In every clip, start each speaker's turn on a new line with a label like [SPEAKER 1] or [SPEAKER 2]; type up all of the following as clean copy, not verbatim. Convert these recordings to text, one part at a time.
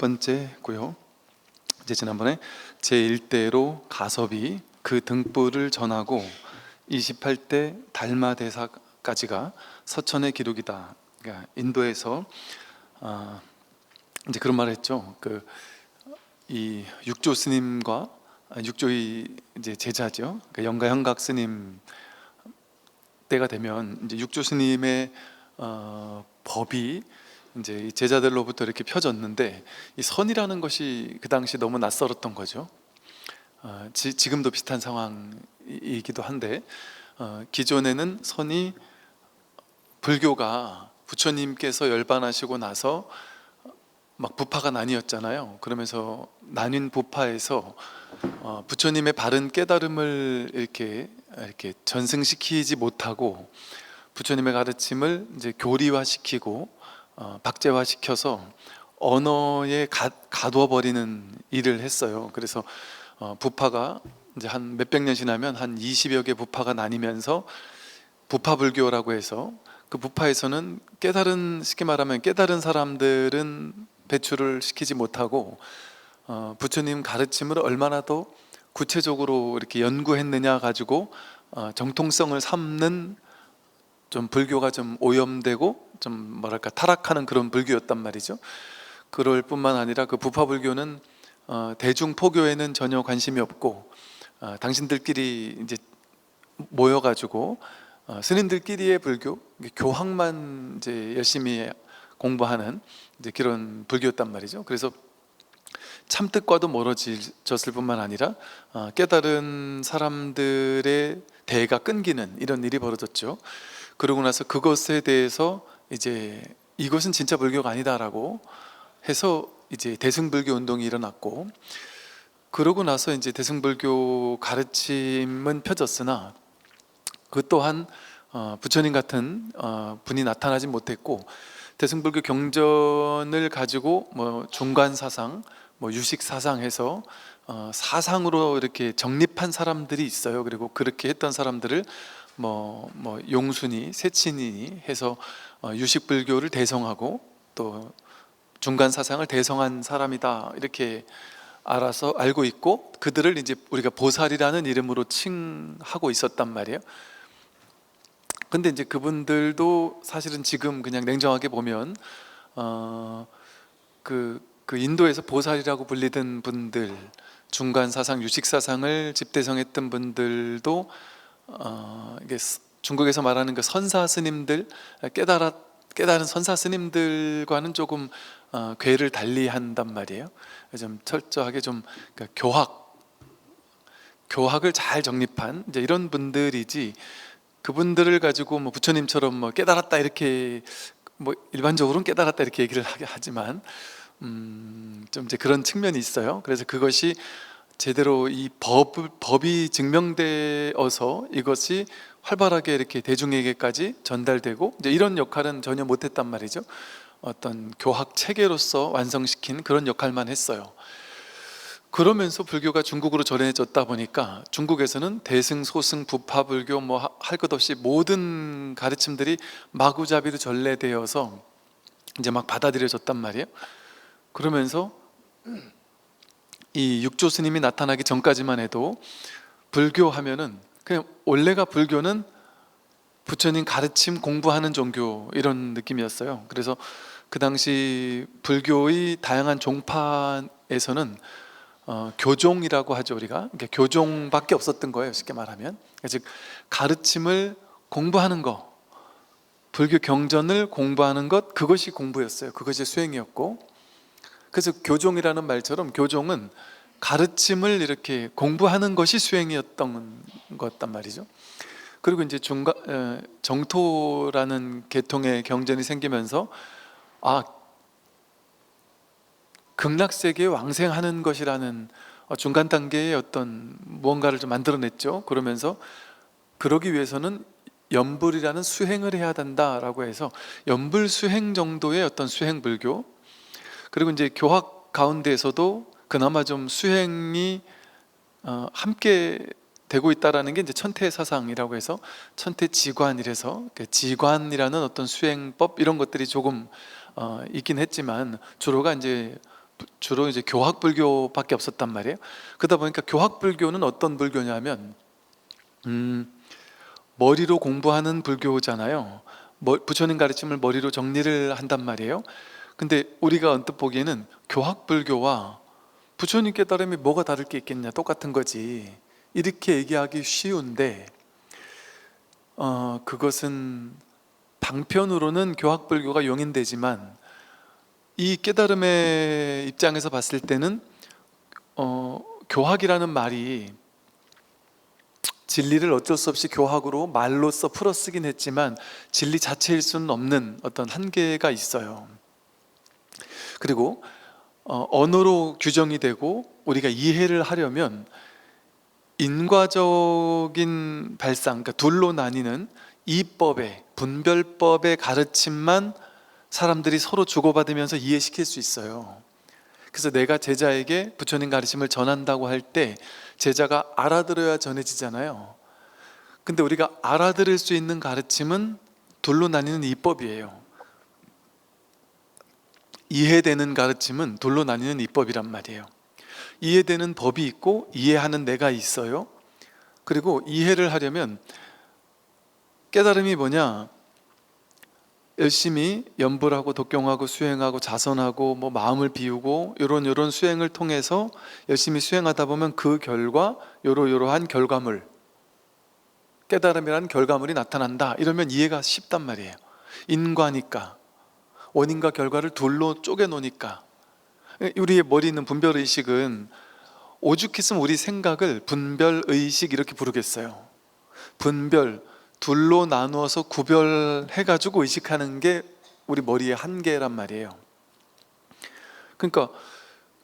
[SPEAKER 1] 번째고요. 이제 지난번에 제1대로 가섭이 그 등불을 전하고 28대 달마대사까지가 서천의 기록이다. 그러니까 인도에서 이제 그런 말을 했죠. 이 육조 스님과 육조의 이제 제자죠. 그러니까 영가현각 스님 때가 되면 이제 육조 스님의 법이 이제 이 제자들로부터 이렇게 펴졌는데, 이 선이라는 것이 그 당시 너무 낯설었던 거죠. 지금도 비슷한 상황이기도 한데, 기존에는 선이, 불교가 부처님께서 열반하시고 나서 막 부파가 나뉘었잖아요. 그러면서 나뉜 부파에서 부처님의 바른 깨달음을 이렇게 전승시키지 못하고 부처님의 가르침을 이제 교리화시키고 박제화시켜서 언어에 가둬버리는 일을 했어요. 그래서 부파가 이제 한 몇백 년 지나면 한 20여 개 부파가 나뉘면서 부파불교라고 해서, 그 부파에서는 쉽게 말하면 깨달은 사람들은 배출을 시키지 못하고 부처님 가르침을 얼마나 더 구체적으로 이렇게 연구했느냐 가지고 정통성을 삼는, 좀 불교가 좀 오염되고 좀 뭐랄까 타락하는 그런 불교였단 말이죠. 그럴 뿐만 아니라 그 부파불교는 대중포교에는 전혀 관심이 없고, 당신들끼리 이제 모여가지고 스님들끼리의 불교, 교학만 이제 열심히 공부하는 이제 그런 불교였단 말이죠. 그래서 참뜻과도 멀어졌을 뿐만 아니라 깨달은 사람들의 대가 끊기는 이런 일이 벌어졌죠. 그러고 나서 그것에 대해서 이제 이것은 진짜 불교가 아니다라고 해서 이제 대승불교 운동이 일어났고, 그러고 나서 이제 대승불교 가르침은 펴졌으나 그 또한 부처님 같은 분이 나타나지 못했고, 대승불교 경전을 가지고 뭐 중간사상, 뭐 유식사상 해서 사상으로 이렇게 정립한 사람들이 있어요. 그리고 그렇게 했던 사람들을 뭐 용순이, 세친이 해서 유식불교를 대성하고 또 중간사상을 대성한 사람이다 이렇게 알고 있고, 그들을 이제 우리가 보살이라는 이름으로 칭하고 있었단 말이에요. 근데 이제 그분들도 사실은 지금 그냥 냉정하게 보면 그 인도에서 보살이라고 불리던 분들, 중간사상, 유식사상을 집대성했던 분들도 이게 중국에서 말하는 그 선사 스님들, 깨달은 선사 스님들과는 조금 궤를 달리한단 말이에요. 좀 철저하게 좀 교학을 잘 정립한 이제 이런 분들이지, 그분들을 가지고 뭐 부처님처럼 뭐 깨달았다 이렇게, 뭐 일반적으로는 깨달았다 이렇게 얘기를 하지만 좀 이제 그런 측면이 있어요. 그래서 그것이 제대로 이 법이 증명되어서 이것이 활발하게 이렇게 대중에게까지 전달되고 이제 이런 역할은 전혀 못했단 말이죠. 어떤 교학 체계로서 완성시킨 그런 역할만 했어요. 그러면서 불교가 중국으로 전해졌다 보니까 중국에서는 대승, 소승, 부파불교 뭐 할 것 없이 모든 가르침들이 마구잡이로 전래되어서 이제 막 받아들여졌단 말이에요. 그러면서 이 육조 스님이 나타나기 전까지만 해도 불교 하면은 그냥 원래가 불교는 부처님 가르침 공부하는 종교 이런 느낌이었어요. 그래서 그 당시 불교의 다양한 종파에서는 교종이라고 하죠. 우리가 교종밖에 없었던 거예요, 쉽게 말하면. 즉 가르침을 공부하는 거, 불교 경전을 공부하는 것, 그것이 공부였어요. 그것이 수행이었고, 그래서 교종이라는 말처럼 교종은 가르침을 이렇게 공부하는 것이 수행이었던 것단 말이죠. 그리고 이제 정토라는 계통의 경전이 생기면서 극락세계에 왕생하는 것이라는 중간 단계의 어떤 무언가를 좀 만들어냈죠. 그러면서 그러기 위해서는 연불이라는 수행을 해야 된다라고 해서 연불 수행 정도의 어떤 수행 불교, 그리고 이제 교학 가운데에서도 그나마 좀 수행이 함께 되고 있다라는 게 이제 천태사상이라고 해서 천태지관이라서 지관이라는 어떤 수행법 이런 것들이 조금 있긴 했지만 주로가 이제 주로 이제 교학불교밖에 없었단 말이에요. 그러다 보니까 교학불교는 어떤 불교냐면 머리로 공부하는 불교잖아요. 부처님 가르침을 머리로 정리를 한단 말이에요. 근데 우리가 언뜻 보기에는 교학불교와 부처님 깨달음이 뭐가 다를 게 있겠냐, 똑같은 거지, 이렇게 얘기하기 쉬운데 그것은 방편으로는 교학불교가 용인되지만 이 깨달음의 입장에서 봤을 때는 교학이라는 말이 진리를 어쩔 수 없이 교학으로 말로써 풀어쓰긴 했지만 진리 자체일 수는 없는 어떤 한계가 있어요. 그리고 언어로 규정이 되고 우리가 이해를 하려면 인과적인 발상, 그러니까 둘로 나뉘는 이법의 분별법의 가르침만 사람들이 서로 주고받으면서 이해시킬 수 있어요. 그래서 내가 제자에게 부처님 가르침을 전한다고 할 때 제자가 알아들어야 전해지잖아요. 근데 우리가 알아들을 수 있는 가르침은 둘로 나뉘는 이법이에요. 이해되는 가르침은 둘로 나뉘는 이법이란 말이에요. 이해되는 법이 있고 이해하는 내가 있어요. 그리고 이해를 하려면 깨달음이 뭐냐? 열심히 연불하고 독경하고 수행하고 자선하고 마음을 비우고 요런 수행을 통해서 열심히 수행하다 보면 그 결과 요러한 결과물, 깨달음이라는 결과물이 나타난다, 이러면 이해가 쉽단 말이에요. 인과니까, 원인과 결과를 둘로 쪼개 놓으니까. 우리의 머리에 있는 분별의식은 오죽했으면 우리 생각을 분별의식 이렇게 부르겠어요. 분별, 둘로 나누어서 구별해가지고 의식하는 게 우리 머리의 한계란 말이에요. 그러니까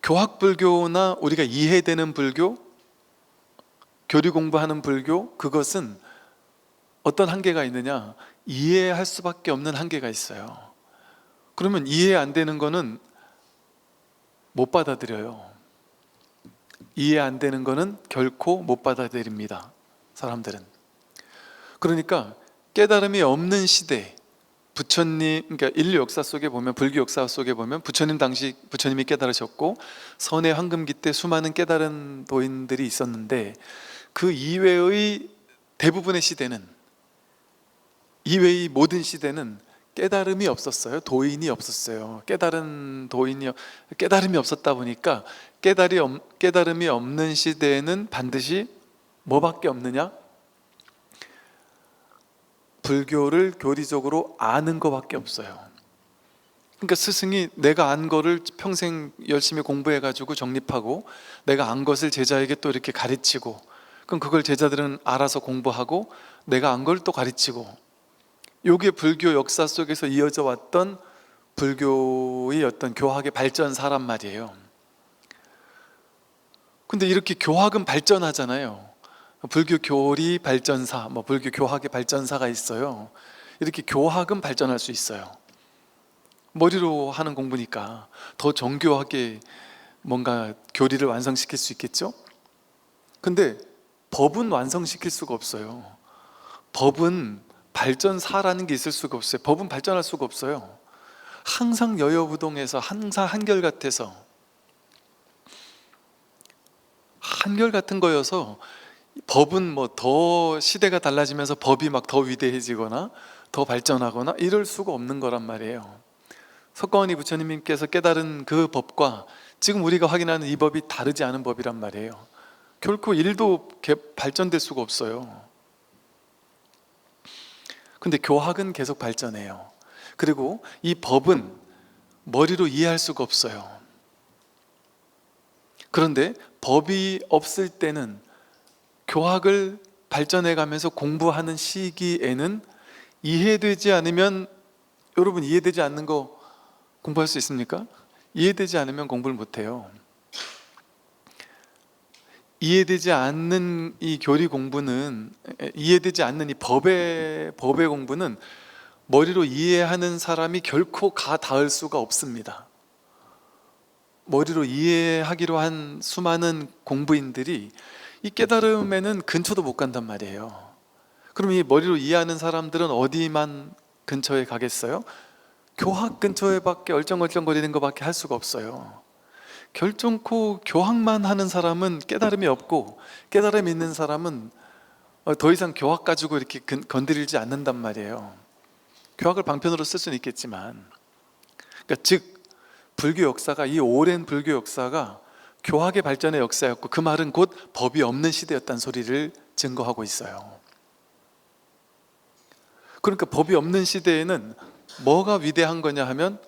[SPEAKER 1] 교학불교나 우리가 이해되는 불교, 교리 공부하는 불교, 그것은 어떤 한계가 있느냐? 이해할 수밖에 없는 한계가 있어요. 그러면 이해 안 되는 거는 못 받아들여요. 이해 안 되는 거는 결코 못 받아들입니다, 사람들은. 그러니까 깨달음이 없는 시대, 부처님, 그러니까 인류 역사 속에 보면, 불교 역사 속에 보면 부처님 당시 부처님이 깨달으셨고 선의 황금기 때 수많은 깨달은 도인들이 있었는데 그 이외의 대부분의 시대는, 이외의 모든 시대는 깨달음이 없었어요. 도인이 없었어요. 깨달음이 없었다 보니까 깨달음이 없는 시대에는 반드시 뭐밖에 없느냐? 불교를 교리적으로 아는 것밖에 없어요. 그러니까 스승이 내가 안 거를 평생 열심히 공부해가지고 정립하고 내가 안 것을 제자에게 또 이렇게 가르치고, 그럼 그걸 제자들은 알아서 공부하고 내가 안 걸 또 가르치고, 이게 불교 역사 속에서 이어져 왔던 불교의 어떤 교학의 발전사란 말이에요. 근데 이렇게 교학은 발전하잖아요. 불교 교리 발전사, 불교 교학의 발전사가 있어요. 이렇게 교학은 발전할 수 있어요. 머리로 하는 공부니까 더 정교하게 뭔가 교리를 완성시킬 수 있겠죠? 근데 법은 완성시킬 수가 없어요. 법은 발전사라는 게 있을 수가 없어요. 법은 발전할 수가 없어요. 항상 여여부동해서, 항상 한결같아서, 한결같은 거여서 법은 더 시대가 달라지면서 법이 막 더 위대해지거나 더 발전하거나 이럴 수가 없는 거란 말이에요. 석가모니 부처님께서 깨달은 그 법과 지금 우리가 확인하는 이 법이 다르지 않은 법이란 말이에요. 결코 일도 발전될 수가 없어요. 근데 교학은 계속 발전해요. 그리고 이 법은 머리로 이해할 수가 없어요. 그런데 법이 없을 때는, 교학을 발전해 가면서 공부하는 시기에는 이해되지 않으면, 여러분 이해되지 않는 거 공부할 수 있습니까? 이해되지 않으면 공부를 못해요. 이해되지 않는 이 교리 공부는, 이해되지 않는 이 법의 공부는 머리로 이해하는 사람이 결코 닿을 수가 없습니다. 머리로 이해하기로 한 수많은 공부인들이 이 깨달음에는 근처도 못 간단 말이에요. 그럼 이 머리로 이해하는 사람들은 어디만 근처에 가겠어요? 교학 근처에밖에 얼쩡얼쩡거리는 것밖에 할 수가 없어요. 결정코 교학만 하는 사람은 깨달음이 없고, 깨달음이 있는 사람은 더 이상 교학 가지고 이렇게 건드리지 않는단 말이에요. 교학을 방편으로 쓸 수는 있겠지만, 그러니까 즉 불교 역사가, 이 오랜 불교 역사가 교학의 발전의 역사였고, 그 말은 곧 법이 없는 시대였다는 소리를 증거하고 있어요. 그러니까 법이 없는 시대에는 뭐가 위대한 거냐 하면,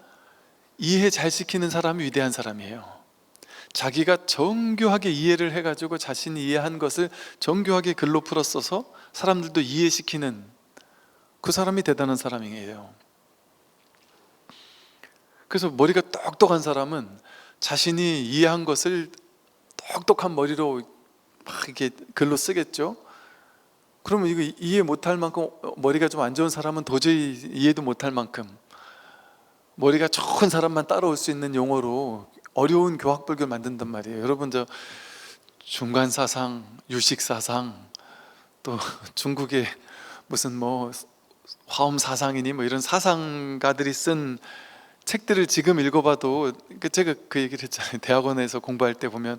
[SPEAKER 1] 이해 잘 시키는 사람이 위대한 사람이에요. 자기가 정교하게 이해를 해가지고 자신이 이해한 것을 정교하게 글로 풀어 써서 사람들도 이해시키는 그 사람이 대단한 사람이에요. 그래서 머리가 똑똑한 사람은 자신이 이해한 것을 똑똑한 머리로 막 이렇게 글로 쓰겠죠. 그러면 이거 이해 못할 만큼, 머리가 좀 안 좋은 사람은 도저히 이해도 못할 만큼 머리가 좋은 사람만 따라올 수 있는 용어로 어려운 교학불교를 만든단 말이에요. 여러분, 저 중간사상, 유식사상, 또 중국의 무슨 뭐 화엄사상이니 뭐 이런 사상가들이 쓴 책들을 지금 읽어봐도, 제가 그 얘기를 했잖아요. 대학원에서 공부할 때 보면,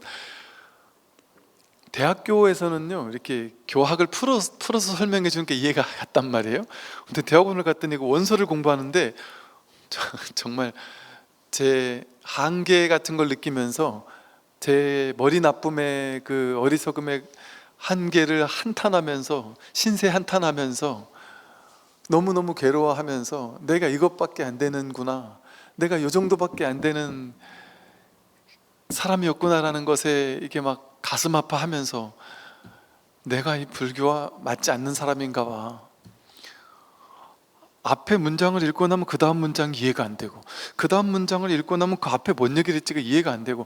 [SPEAKER 1] 대학교에서는요 이렇게 교학을 풀어서 설명해 주는 게 이해가 갔단 말이에요. 근데 대학원을 갔더니 원서를 공부하는데 정말 제 한계 같은 걸 느끼면서, 제 머리 나쁨의 그 어리석음의 한계를 한탄하면서, 신세 한탄하면서 너무너무 괴로워하면서, 내가 이것밖에 안 되는구나, 내가 이 정도밖에 안 되는 사람이었구나라는 것에 이게 막 가슴 아파하면서, 내가 이 불교와 맞지 않는 사람인가 봐. 앞에 문장을 읽고 나면 그 다음 문장이 이해가 안 되고, 그 다음 문장을 읽고 나면 그 앞에 뭔 얘기를 했지가 이해가 안 되고,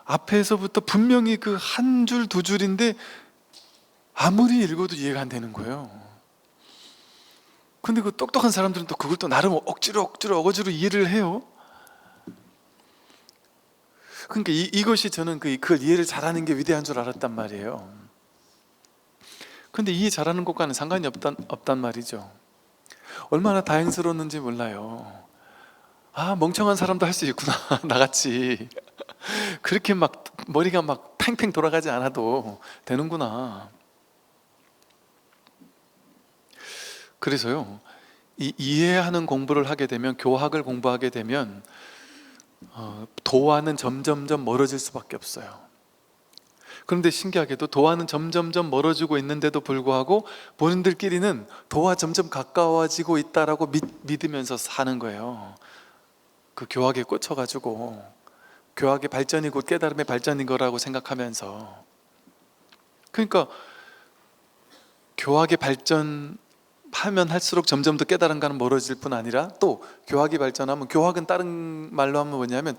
[SPEAKER 1] 앞에서부터 분명히 그 한 줄 두 줄인데 아무리 읽어도 이해가 안 되는 거예요. 근데 그 똑똑한 사람들은 또 그걸 또 나름 억지로 어거지로 이해를 해요. 그러니까 이것이 저는 그걸 이해를 잘하는 게 위대한 줄 알았단 말이에요. 근데 이해 잘하는 것과는 상관이 없단 말이죠. 얼마나 다행스러웠는지 몰라요. 아, 멍청한 사람도 할 수 있구나 나같이. 그렇게 막 머리가 막 팽팽 돌아가지 않아도 되는구나. 그래서요, 이 이해하는 공부를 하게 되면, 교학을 공부하게 되면 도와는 점점점 멀어질 수밖에 없어요. 그런데 신기하게도 도와는 점점점 멀어지고 있는데도 불구하고 본인들끼리는 도와 점점 가까워지고 있다라고 믿으면서 사는 거예요. 그 교학에 꽂혀가지고, 교학의 발전이 곧 깨달음의 발전인 거라고 생각하면서. 그러니까 교학의 발전하면 할수록 점점 더 깨달음과는 멀어질 뿐 아니라, 또 교학이 발전하면, 교학은 다른 말로 하면 뭐냐면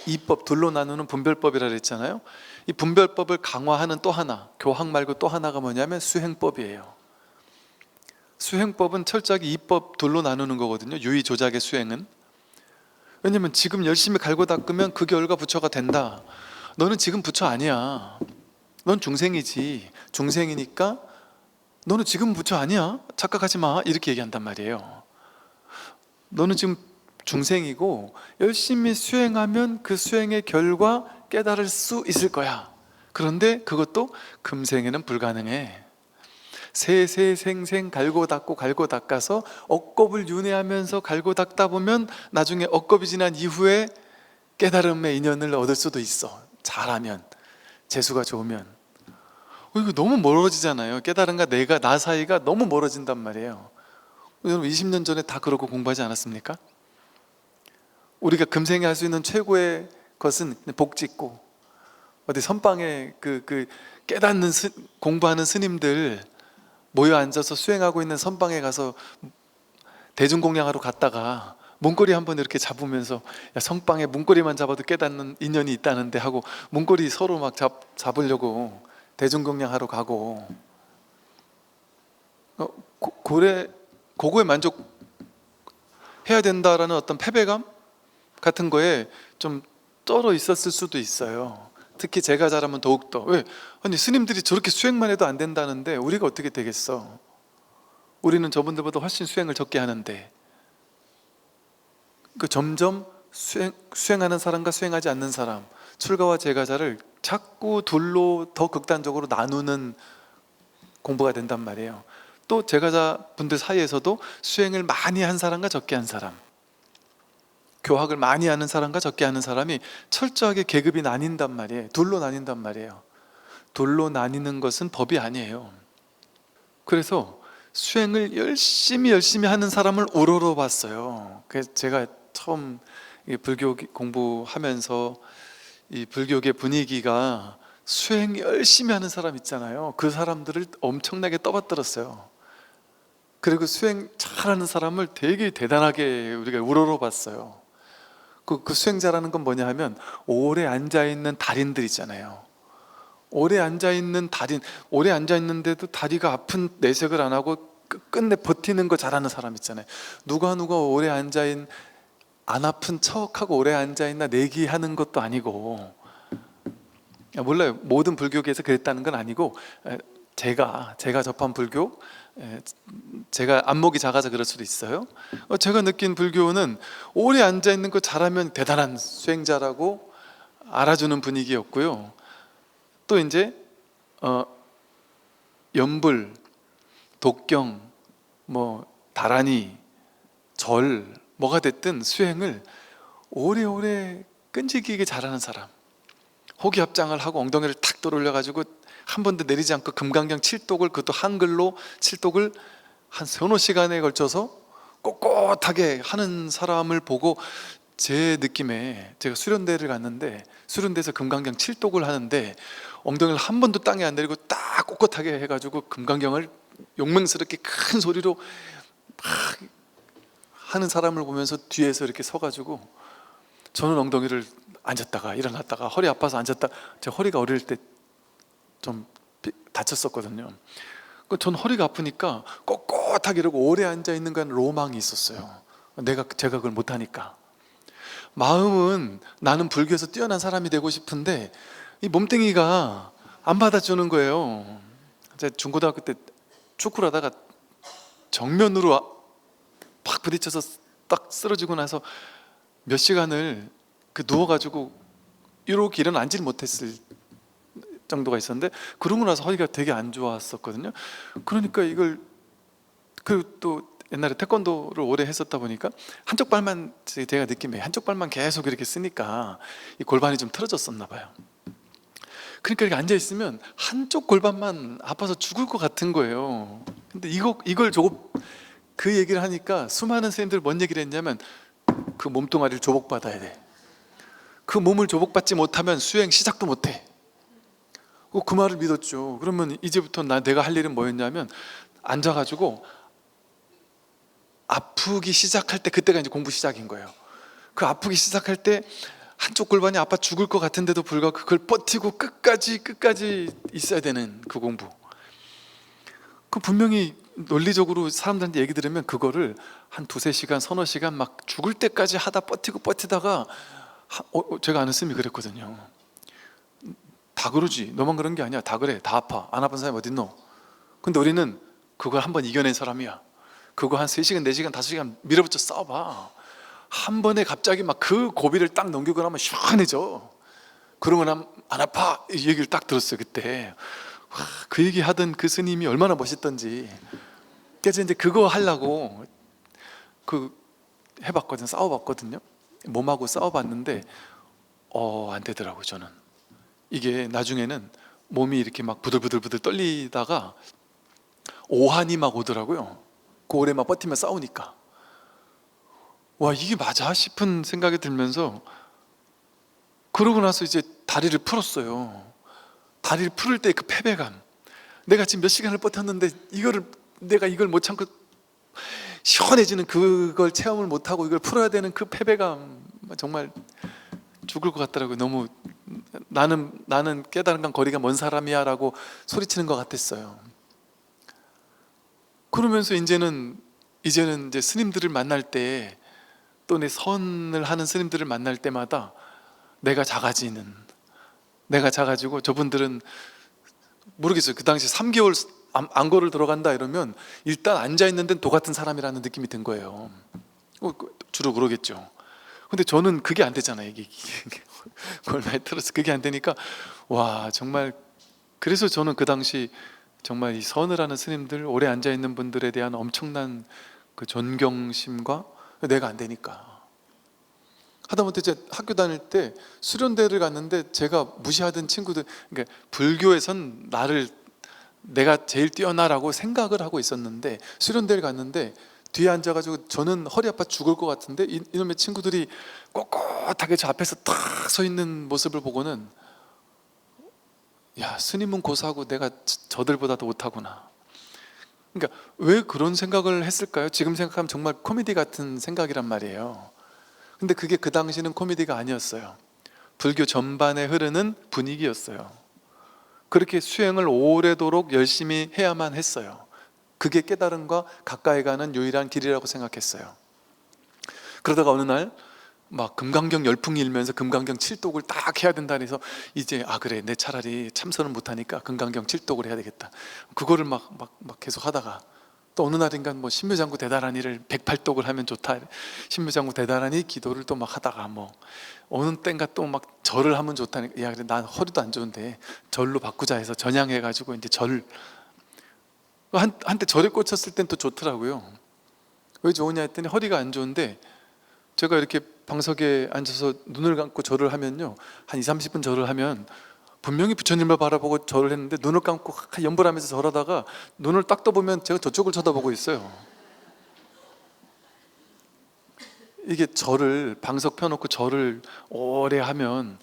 [SPEAKER 1] 이법, 둘로 나누는 분별법이라 그랬잖아요. 이 분별법을 강화하는 또 하나, 교학 말고 또 하나가 뭐냐면 수행법이에요. 수행법은 철저하게 이법 둘로 나누는 거거든요. 유의 조작의 수행은. 왜냐면 지금 열심히 갈고 닦으면 그 결과 부처가 된다. 너는 지금 부처 아니야. 넌 중생이지. 중생이니까 너는 지금 부처 아니야. 착각하지 마. 이렇게 얘기한단 말이에요. 너는 지금 중생이고 열심히 수행하면 그 수행의 결과 깨달을 수 있을 거야. 그런데 그것도 금생에는 불가능해. 세세생생 갈고 닦아서 억겁을 윤회하면서 갈고 닦다 보면 나중에 억겁이 지난 이후에 깨달음의 인연을 얻을 수도 있어. 잘하면, 재수가 좋으면. 이거 너무 멀어지잖아요. 깨달음과 나 사이가 너무 멀어진단 말이에요. 여러분 20년 전에 다 그러고 공부하지 않았습니까? 우리가 금생에 할 수 있는 최고의 것은 복 짓고, 어디 선방에 깨닫는 공부하는 스님들 모여 앉아서 수행하고 있는 선방에 가서 대중공양하러 갔다가 문고리 한번 이렇게 잡으면서, 야, 선방에 문고리만 잡아도 깨닫는 인연이 있다는데 하고 문고리 서로 막 잡으려고 대중공양하러 가고, 그거에 만족해야 된다라는 어떤 패배감 같은 거에 좀 떨어 있었을 수도 있어요. 특히 제가 잘하면 더욱더. 왜? 아니, 스님들이 저렇게 수행만 해도 안 된다는데 우리가 어떻게 되겠어? 우리는 저분들보다 훨씬 수행을 적게 하는데. 점점 수행하는 사람과 수행하지 않는 사람, 출가와 재가자를 자꾸 둘로 더 극단적으로 나누는 공부가 된단 말이에요. 또 재가자 분들 사이에서도 수행을 많이 한 사람과 적게 한 사람, 교학을 많이 하는 사람과 적게 하는 사람이 철저하게 계급이 나뉜단 말이에요. 둘로 나뉜단 말이에요. 둘로 나뉘는 것은 법이 아니에요. 그래서 수행을 열심히 하는 사람을 우러러 봤어요. 그래서 제가 처음 불교 공부하면서 이 불교계 분위기가 수행 열심히 하는 사람 있잖아요. 그 사람들을 엄청나게 떠받들었어요. 그리고 수행 잘하는 사람을 되게 대단하게 우리가 우러러 봤어요. 그 수행자라는 건 뭐냐 하면 오래 앉아있는 달인들 있잖아요. 오래 앉아있는 달인, 오래 앉아있는데도 다리가 아픈 내색을 안 하고 끝내 버티는 거 잘하는 사람 있잖아요. 누가 오래 앉아있는, 안 아픈 척하고 오래 앉아있나 내기하는 것도 아니고, 몰라요. 모든 불교계에서 그랬다는 건 아니고, 제가 접한 불교, 제가 안목이 작아서 그럴 수도 있어요. 제가 느낀 불교는 오래 앉아있는 거 잘하면 대단한 수행자라고 알아주는 분위기였고요. 또 이제 연불, 독경, 다라니, 절, 뭐가 됐든 수행을 오래오래 끈질기게 잘하는 사람, 호기합장을 하고 엉덩이를 탁 들어올려가지고 한 번도 내리지 않고 금강경 7독을, 그것도 한글로 7독을 한 서너 시간에 걸쳐서 꼿꼿하게 하는 사람을 보고 제 느낌에, 제가 수련대를 갔는데 수련대에서 금강경 7독을 하는데 엉덩이를 한 번도 땅에 안 내리고 딱 꼿꼿하게 해가지고 금강경을 용맹스럽게 큰 소리로 막 하는 사람을 보면서 뒤에서 이렇게 서가지고, 저는 엉덩이를 앉았다가 일어났다가 허리 아파서 앉았다, 제 허리가 어릴 때 좀 다쳤었거든요. 전 허리가 아프니까 꼿꼿하게 이러고 오래 앉아있는 건 로망이 있었어요. 제가 그걸 못하니까. 마음은 나는 불교에서 뛰어난 사람이 되고 싶은데 이 몸뚱이가 안 받아주는 거예요. 제가 중고등학교 때 축구를 하다가 정면으로 팍 부딪혀서 딱 쓰러지고 나서 몇 시간을 누워가지고 이렇게 일어나질 못했을 정도가 있었는데, 그러고 나서 허리가 되게 안 좋았었거든요. 그러니까 이걸, 또 옛날에 태권도를 오래 했었다 보니까 한쪽 발만, 제가 느낌에 한쪽 발만 계속 이렇게 쓰니까 이 골반이 좀 틀어졌었나 봐요. 그러니까 이렇게 앉아있으면 한쪽 골반만 아파서 죽을 것 같은 거예요. 근데 이걸 그 얘기를 하니까 수많은 선생님들 뭔 얘기를 했냐면, 그 몸뚱아리를 조복받아야 돼. 그 몸을 조복받지 못하면 수행 시작도 못해. 그 말을 믿었죠. 그러면 이제부터 내가 할 일은 뭐였냐면, 앉아가지고 아프기 시작할 때, 그때가 이제 공부 시작인 거예요. 그 아프기 시작할 때 한쪽 골반이 아파 죽을 것 같은데도 불구하고 그걸 버티고 끝까지 있어야 되는 그 공부. 그 분명히 논리적으로 사람들한테 얘기 들으면 그거를 한 두세 시간, 서너 시간 막 죽을 때까지 하다 버티다가, 제가 아는 스님이 그랬거든요. 다 그러지, 너만 그런 게 아니야. 다 그래, 다 아파. 안 아픈 사람이 어딨노? 근데 우리는 그걸 한번 이겨낸 사람이야. 그거 한 3시간, 4시간, 5시간 밀어붙여 싸워봐. 한 번에 갑자기 막 그 고비를 딱 넘기고 나면 시원해져. 그러고 나면 안 아파, 이 얘기를 딱 들었어요. 그때 그 얘기 하던 그 스님이 얼마나 멋있던지. 그래서 이제 그거 하려고 해봤거든요. 싸워봤거든요. 몸하고 싸워봤는데 안 되더라고요. 저는 이게 나중에는 몸이 이렇게 막 부들부들 떨리다가 오한이 막 오더라고요. 그 오래 막 버티며 싸우니까. 와, 이게 맞아 싶은 생각이 들면서, 그러고 나서 이제 다리를 풀었어요. 다리를 풀을 때 그 패배감, 내가 지금 몇 시간을 버텼는데 내가 이걸 못 참고 시원해지는, 그걸 체험을 못하고 이걸 풀어야 되는 그 패배감, 정말 죽을 것 같더라고요. 너무 나는 깨달음과 거리가 먼 사람이야 라고 소리치는 것 같았어요. 그러면서 이제는 이제 스님들을 만날 때, 또 내 선을 하는 스님들을 만날 때마다 내가 작아지고, 저분들은 모르겠어요. 그 당시 3개월 안거를 들어간다 이러면 일단 앉아있는 데는 도 같은 사람이라는 느낌이 든 거예요. 주로 그러겠죠. 근데 저는 그게 안 되잖아요. 이게 그걸 많이 들어서 그게 안 되니까 와 정말, 그래서 저는 그 당시 정말 이 서늘하는 스님들, 오래 앉아 있는 분들에 대한 엄청난 그 존경심과, 내가 안 되니까 하다못해 제 학교 다닐 때 수련대를 갔는데 제가 무시하던 친구들, 그러니까 불교에선 나를, 내가 제일 뛰어나라고 생각을 하고 있었는데 수련대를 갔는데 뒤에 앉아가지고 저는 허리 아파 죽을 것 같은데 이놈의 친구들이 꼿꼿하게 저 앞에서 딱 서 있는 모습을 보고는, 야, 스님은 고사하고 내가 저들보다 더 못하구나. 그러니까 왜 그런 생각을 했을까요? 지금 생각하면 정말 코미디 같은 생각이란 말이에요. 근데 그게 그 당시는 코미디가 아니었어요. 불교 전반에 흐르는 분위기였어요. 그렇게 수행을 오래도록 열심히 해야만 했어요. 그게 깨달음과 가까이 가는 유일한 길이라고 생각했어요. 그러다가 어느 날 막 금강경 열풍이 일면서 금강경 7독을 딱 해야 된다 해서 이제 그래, 내 차라리 참선을 못하니까 금강경 7독을 해야 되겠다. 그거를 막 계속 하다가 또 어느 날인가 뭐 신묘장구 대단하니를 108독을 하면 좋다, 신묘장구 대단하니 기도를 또 막 하다가 뭐 어느 땐가 또 막 절을 하면 좋다니까, 야 그래 난 허리도 안 좋은데 절로 바꾸자 해서 전향해가지고 이제 절, 한때 절에 꽂혔을 땐 또 좋더라고요. 왜 좋으냐 했더니 허리가 안 좋은데 제가 이렇게 방석에 앉아서 눈을 감고 절을 하면요, 한 20-30분 절을 하면 분명히 부처님을 바라보고 절을 했는데 눈을 감고 염불하면서 절하다가 눈을 딱 떠보면 제가 저쪽을 쳐다보고 있어요. 이게 절을, 방석 펴놓고 절을 오래 하면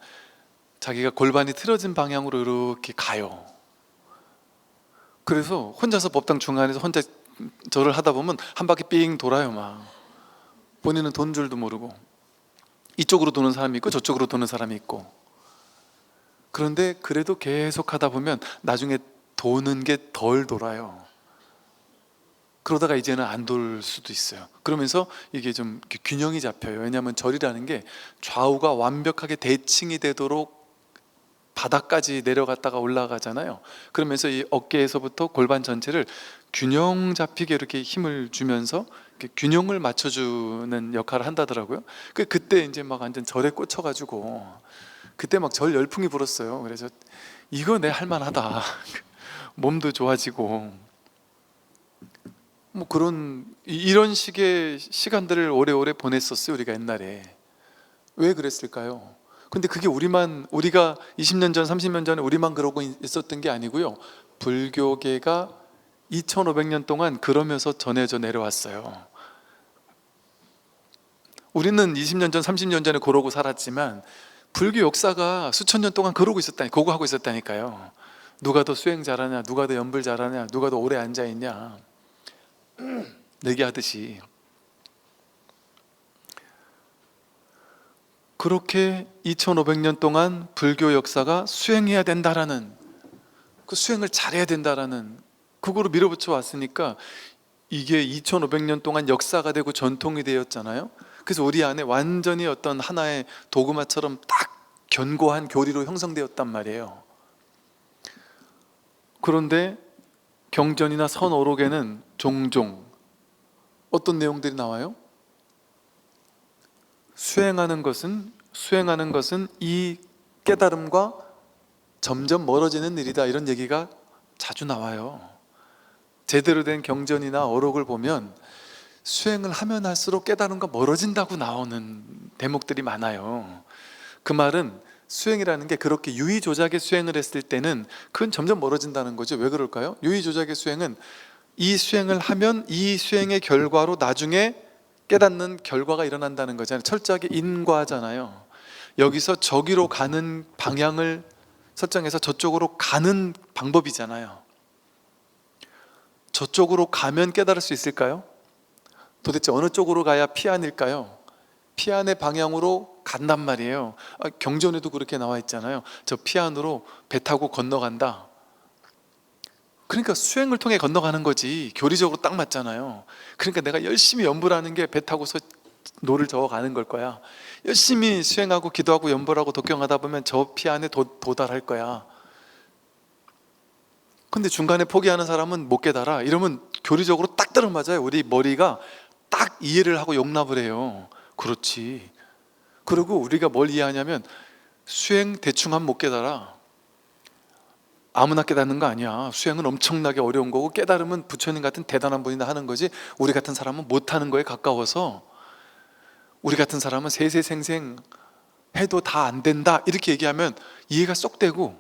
[SPEAKER 1] 자기가 골반이 틀어진 방향으로 이렇게 가요. 그래서 혼자서 법당 중간에서 혼자 절을 하다 보면 한 바퀴 삥 돌아요. 막 본인은 돈 줄도 모르고, 이쪽으로 도는 사람이 있고 저쪽으로 도는 사람이 있고. 그런데 그래도 계속 하다 보면 나중에 도는 게 덜 돌아요. 그러다가 이제는 안 돌 수도 있어요. 그러면서 이게 좀 균형이 잡혀요. 왜냐하면 절이라는 게 좌우가 완벽하게 대칭이 되도록 바닥까지 내려갔다가 올라가잖아요. 그러면서 이 어깨에서부터 골반 전체를 균형 잡히게 이렇게 힘을 주면서 이렇게 균형을 맞춰주는 역할을 한다더라고요. 그때 이제 막 완전 절에 꽂혀가지고 그때 막 절 열풍이 불었어요. 그래서 이거 내 할만하다. 몸도 좋아지고 뭐 그런 이런 식의 시간들을 오래오래 보냈었어요. 우리가 옛날에. 왜 그랬을까요? 근데 그게 우리가 20년 전, 30년 전에 우리만 그러고 있었던 게 아니고요. 불교계가 2500년 동안 그러면서 전해져 내려왔어요. 우리는 20년 전, 30년 전에 그러고 살았지만 불교 역사가 수천 년 동안 그러고 그거 하고 있었다니까요. 누가 더 수행 잘하냐, 누가 더 연불 잘하냐, 누가 더 오래 앉아있냐, 내기하듯이. 그렇게 2500년 동안 불교 역사가 수행해야 된다라는, 그 수행을 잘해야 된다라는 그거로 밀어붙여 왔으니까 이게 2500년 동안 역사가 되고 전통이 되었잖아요. 그래서 우리 안에 완전히 어떤 하나의 도구마처럼 딱 견고한 교리로 형성되었단 말이에요. 그런데 경전이나 선어록에는 종종 어떤 내용들이 나와요? 수행하는 것은 이 깨달음과 점점 멀어지는 일이다, 이런 얘기가 자주 나와요. 제대로 된 경전이나 어록을 보면 수행을 하면 할수록 깨달음과 멀어진다고 나오는 대목들이 많아요. 그 말은 수행이라는 게 그렇게 유의조작의 수행을 했을 때는 그건 점점 멀어진다는 거죠. 왜 그럴까요? 유의조작의 수행은 이 수행을 하면 이 수행의 결과로 나중에 깨닫는 결과가 일어난다는 거잖아요. 철저하게 인과잖아요. 여기서 저기로 가는 방향을 설정해서 저쪽으로 가는 방법이잖아요. 저쪽으로 가면 깨달을 수 있을까요? 도대체 어느 쪽으로 가야 피안일까요? 피안의 방향으로 간단 말이에요. 경전에도 그렇게 나와 있잖아요. 저 피안으로 배 타고 건너간다. 그러니까 수행을 통해 건너가는 거지. 교리적으로 딱 맞잖아요. 그러니까 내가 열심히 연불하는 게 배 타고서 노를 저어가는 걸 거야. 열심히 수행하고 기도하고 연불하고 독경하다 보면 저 피안에 도달할 거야. 근데 중간에 포기하는 사람은 못 깨달아. 이러면 교리적으로 딱 들어맞아요. 우리 머리가 딱 이해를 하고 용납을 해요. 그렇지, 그리고 우리가 뭘 이해하냐면 수행 대충 하면 못 깨달아. 아무나 깨닫는 거 아니야. 수행은 엄청나게 어려운 거고, 깨달으면 부처님 같은 대단한 분이나 하는 거지, 우리 같은 사람은 못하는 거에 가까워서, 우리 같은 사람은 세세생생 해도 다 안 된다 이렇게 얘기하면 이해가 쏙 되고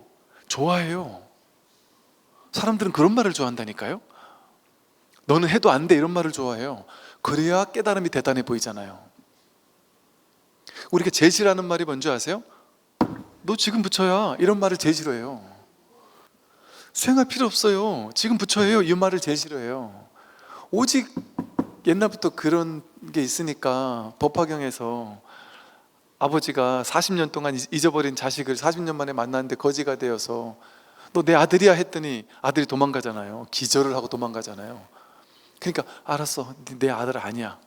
[SPEAKER 1] 좋아해요. 사람들은 그런 말을 좋아한다니까요. 너는 해도 안 돼 이런 말을 좋아해요. 그래야 깨달음이 대단해 보이잖아요. 우리가 제일 싫어하는 말이 뭔지 아세요? 너 지금 부처야 이런 말을 제일 싫어해요. 수행할 필요 없어요, 지금 부처예요, 이 말을 제일 싫어해요. 오직 옛날부터 그런 게 있으니까 법화경에서 아버지가 40년 동안 잊어버린 자식을 40년 만에 만났는데 거지가 되어서 너 내 아들이야 했더니 아들이 도망가잖아요. 기절을 하고 도망가잖아요. 그러니까 알았어, 내 아들 아니야,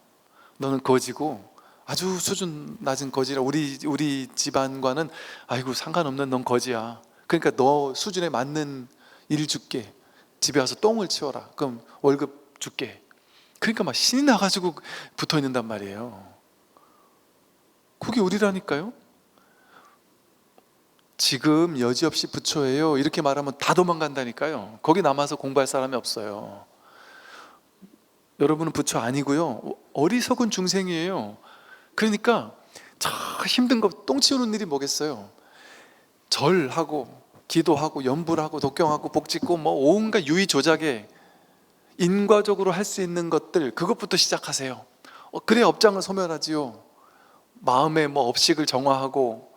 [SPEAKER 1] 너는 거지고 아주 수준 낮은 거지라, 우리 집안과는 아이고 상관없는 넌 거지야. 그러니까 너 수준에 맞는 일 줄게, 집에 와서 똥을 치워라, 그럼 월급 줄게. 그러니까 막 신이 나가지고 붙어 있는단 말이에요. 그게 우리라니까요. 지금 여지없이 부처예요 이렇게 말하면 다 도망간다니까요. 거기 남아서 공부할 사람이 없어요. 여러분은 부처 아니고요, 어리석은 중생이에요. 그러니까 참 힘든 거, 똥 치우는 일이 뭐겠어요. 절하고 기도하고 연불하고 독경하고 복짓고 뭐 온갖 유의 조작에 인과적으로 할 수 있는 것들, 그것부터 시작하세요. 그래 업장을 소멸하지요. 마음에 뭐 업식을 정화하고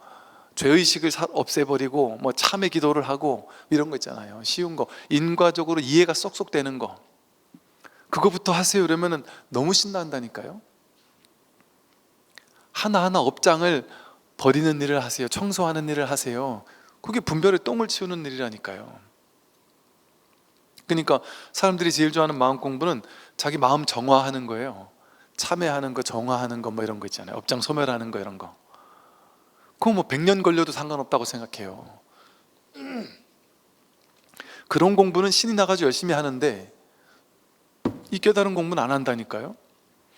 [SPEAKER 1] 죄의식을 없애버리고 뭐 참회 기도를 하고 이런 거 있잖아요. 쉬운 거, 인과적으로 이해가 쏙쏙 되는 거, 그거부터 하세요. 그러면은 너무 신난다니까요. 하나하나 업장을 버리는 일을 하세요. 청소하는 일을 하세요. 그게 분별의 똥을 치우는 일이라니까요. 그러니까 사람들이 제일 좋아하는 마음 공부는 자기 마음 정화하는 거예요. 참회하는 거, 정화하는 거, 뭐 이런 거 있잖아요. 업장 소멸하는 거, 이런 거. 그거 뭐 100년 걸려도 상관없다고 생각해요. 그런 공부는 신이 나가지고 열심히 하는데 이 깨달은 공부는 안 한다니까요.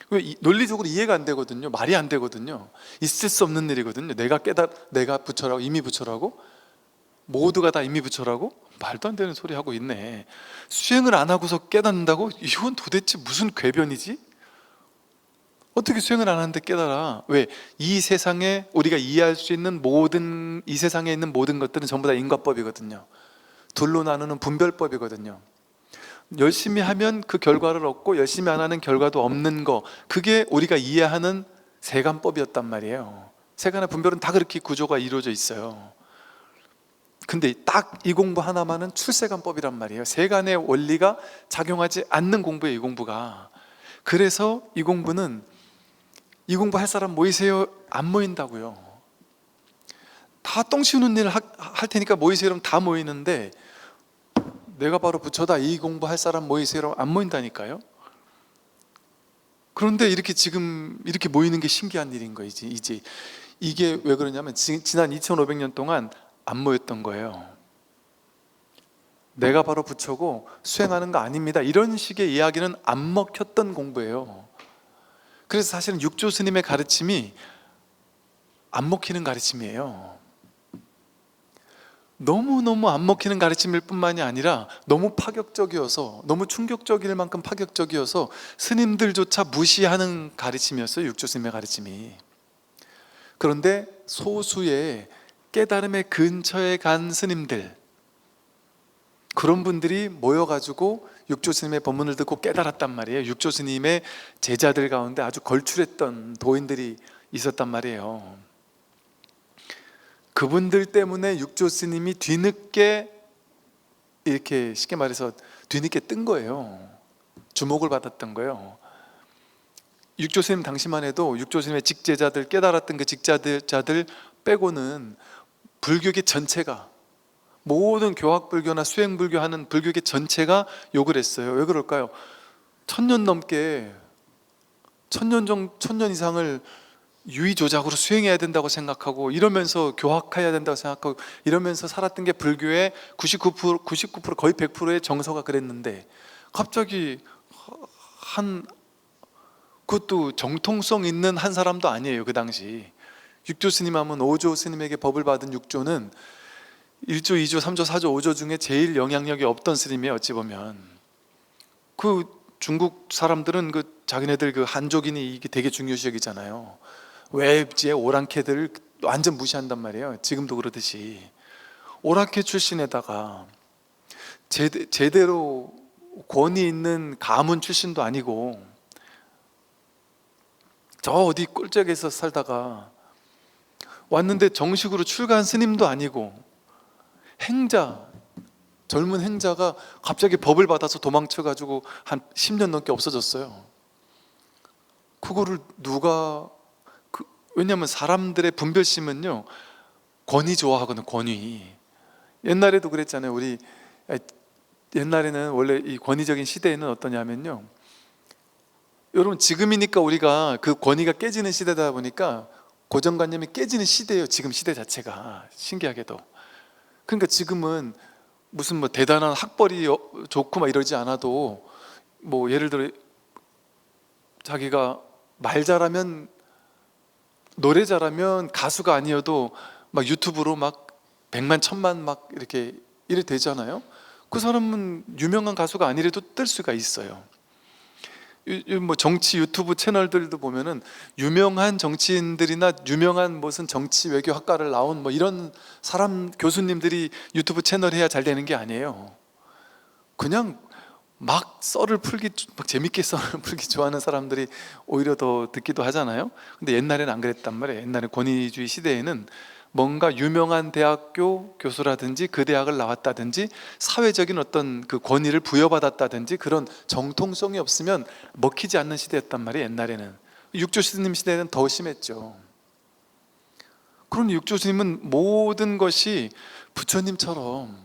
[SPEAKER 1] 왜? 논리적으로 이해가 안 되거든요. 말이 안 되거든요. 있을 수 없는 일이거든요. 내가 부처라고, 이미 부처라고? 모두가 다 이미 부처라고? 말도 안 되는 소리 하고 있네. 수행을 안 하고서 깨닫는다고? 이건 도대체 무슨 궤변이지? 어떻게 수행을 안 하는데 깨달아? 왜? 이 세상에 우리가 이해할 수 있는 모든, 이 세상에 있는 모든 것들은 전부 다 인과법이거든요. 둘로 나누는 분별법이거든요. 열심히 하면 그 결과를 얻고 열심히 안 하는 결과도 없는 거, 그게 우리가 이해하는 세간법이었단 말이에요. 세간의 분별은 다 그렇게 구조가 이루어져 있어요. 근데 딱 이 공부 하나만은 출세간법이란 말이에요. 세간의 원리가 작용하지 않는 공부예요, 이 공부가. 그래서 이 공부는, 이 공부할 사람 모이세요? 안 모인다고요. 다 똥 치우는 일 할 테니까 모이세요 그러면 다 모이는데, 내가 바로 부처다 이 공부할 사람 모이세요 그러면 안 모인다니까요. 그런데 이렇게 지금 이렇게 모이는 게 신기한 일인 거지. 이제 이게 왜 그러냐면 지난 2500년 동안 안 모였던 거예요. 내가 바로 부처고 수행하는 거 아닙니다, 이런 식의 이야기는 안 먹혔던 공부예요. 그래서 사실은 육조 스님의 가르침이 안 먹히는 가르침이에요. 너무너무 안 먹히는 가르침일 뿐만이 아니라 너무 파격적이어서, 너무 충격적일 만큼 파격적이어서 스님들조차 무시하는 가르침이었어요, 육조 스님의 가르침이. 그런데 소수의 깨달음의 근처에 간 스님들, 그런 분들이 모여가지고 육조 스님의 법문을 듣고 깨달았단 말이에요. 육조 스님의 제자들 가운데 아주 걸출했던 도인들이 있었단 말이에요. 그분들 때문에 육조 스님이 뒤늦게, 이렇게 쉽게 말해서 뒤늦게 뜬 거예요. 주목을 받았던 거예요. 육조 스님 당시만 해도 육조 스님의 직제자들, 깨달았던 그 직제자들 빼고는 불교계 전체가, 모든 교학불교나 수행불교 하는 불교계 전체가 욕을 했어요. 왜 그럴까요? 1000년 넘게, 1000년 이상을 유의조작으로 수행해야 된다고 생각하고, 이러면서 교학해야 된다고 생각하고, 이러면서 살았던 게 불교의 99% 거의 100%의 정서가 그랬는데, 갑자기 그것도 정통성 있는 한 사람도 아니에요, 그 당시. 육조 스님 하면 5조 스님에게 법을 받은 육조는 1조, 2조, 3조, 4조, 5조 중에 제일 영향력이 없던 스님이에요. 어찌 보면 그 중국 사람들은 그 자기네들 그 한족인이 이게 되게 중요시 여기잖아요. 외지의 오랑캐들 완전 무시한단 말이에요. 지금도 그러듯이. 오랑캐 출신에다가 제대로 권위 있는 가문 출신도 아니고 저 어디 꼴짝에서 살다가 왔는데 정식으로 출가한 스님도 아니고 행자, 젊은 행자가 갑자기 법을 받아서 도망쳐가지고 한 10년 넘게 없어졌어요. 그거를 누가 왜냐하면 사람들의 분별심은요 권위 좋아하거든. 권위. 옛날에도 그랬잖아요. 우리 옛날에는 원래 이 권위적인 시대에는 어떠냐면요, 여러분 지금이니까 우리가 그 권위가 깨지는 시대다 보니까 고정관념이 깨지는 시대예요. 지금 시대 자체가 신기하게도. 그러니까 지금은 무슨 뭐 대단한 학벌이 좋고 막 이러지 않아도 뭐 예를 들어 자기가 말 잘하면, 노래 잘하면 가수가 아니어도 막 유튜브로 막 100만 1000만 막 이렇게 이래 되잖아요. 그 사람은 유명한 가수가 아니래도 뜰 수가 있어요. 뭐 정치 유튜브 채널들도 보면은 유명한 정치인들이나 유명한 무슨 정치 외교학과를 나온 뭐 이런 사람 교수님들이 유튜브 채널 해야 잘 되는 게 아니에요. 그냥 막 썰을 풀기, 막 재밌게 썰을 풀기 좋아하는 사람들이 오히려 더 듣기도 하잖아요. 근데 옛날에는 안 그랬단 말이에요. 옛날에 권위주의 시대에는 뭔가 유명한 대학교 교수라든지 그 대학을 나왔다든지 사회적인 어떤 그 권위를 부여받았다든지 그런 정통성이 없으면 먹히지 않는 시대였단 말이에요. 옛날에는. 육조 스님 시대는 더 심했죠. 그러니 육조 스님은 모든 것이 부처님처럼